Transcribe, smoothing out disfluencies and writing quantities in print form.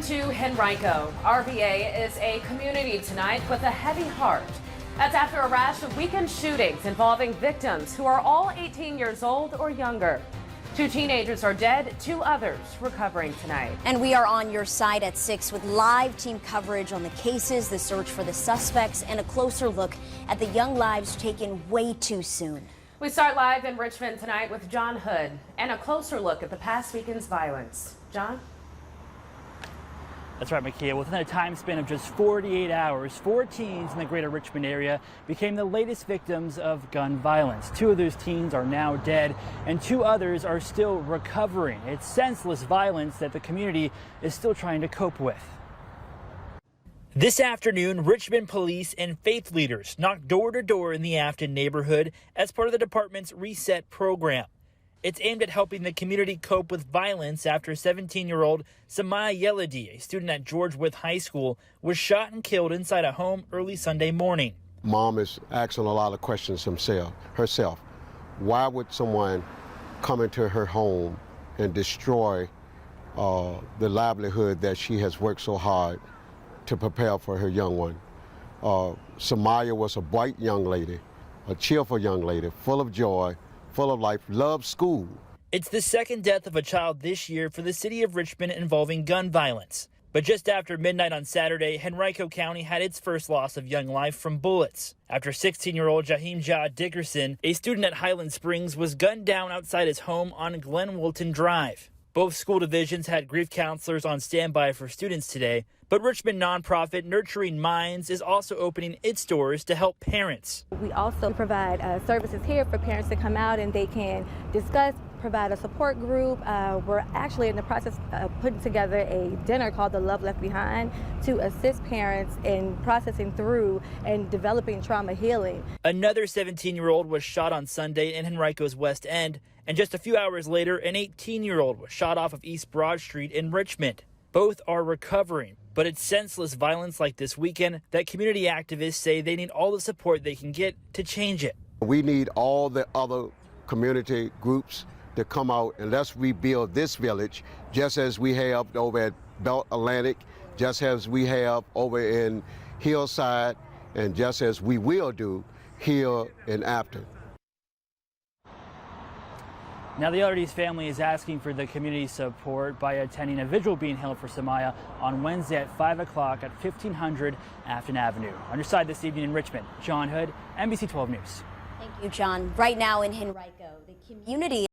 To Henrico, RVA is a community tonight with a heavy heart. That's after a rash of weekend shootings involving victims who are all 18 years old or younger. 2 teenagers are dead, 2 others recovering tonight. And we are on your side at 6 with live team coverage on the cases, the search for the suspects, and a closer look at the young lives taken way too soon. We start live in Richmond tonight with John Hood and a closer look at the past weekend's violence. John? That's right, Makia. Within a time span of just 48 hours, 4 teens in the greater Richmond area became the latest victims of gun violence. 2 of those teens are now dead, and 2 others are still recovering. It's senseless violence that the community is still trying to cope with. This afternoon, Richmond police and faith leaders knocked door to door in the Afton neighborhood as part of the department's Reset program. It's aimed at helping the community cope with violence after 17-year-old Samaya Yeladi, a student at George Wythe High School, was shot and killed inside a home early Sunday morning. Mom is asking a lot of questions herself. Why would someone come into her home and destroy the livelihood that she has worked so hard to prepare for her young one? Samaya was a bright young lady, a cheerful young lady, full of joy, full of life, loved school. It's the second death of a child this year for the city of Richmond involving gun violence. But just after midnight on Saturday, Henrico County had its first loss of young life from bullets after 16-year-old Jaheim Jah Dickerson, a student at Highland Springs, was gunned down outside his home on Glen Wilton Drive. Both school divisions had grief counselors on standby for students today, but Richmond nonprofit Nurturing Minds is also opening its doors to help parents. We also provide services here for parents to come out and they can discuss, provide a support group. We're actually in the process of putting together a dinner called The Love Left Behind to assist parents in processing through and developing trauma healing. Another 17-year-old was shot on Sunday in Henrico's West End, and just a few hours later, an 18-year-old was shot off of East Broad Street in Richmond. Both are recovering, but it's senseless violence like this weekend that community activists say they need all the support they can get to change it. We need all the other community groups to come out and let's rebuild this village, just as we have over at Belt Atlantic, just as we have over in Hillside, and just as we will do here in Afton. Now, the Yellardy's family is asking for the community support by attending a vigil being held for Samaya on Wednesday at 5 o'clock at 1500 Afton Avenue. On your side this evening in Richmond, John Hood, NBC 12 News. Thank you, John. Right now in Henrico, the community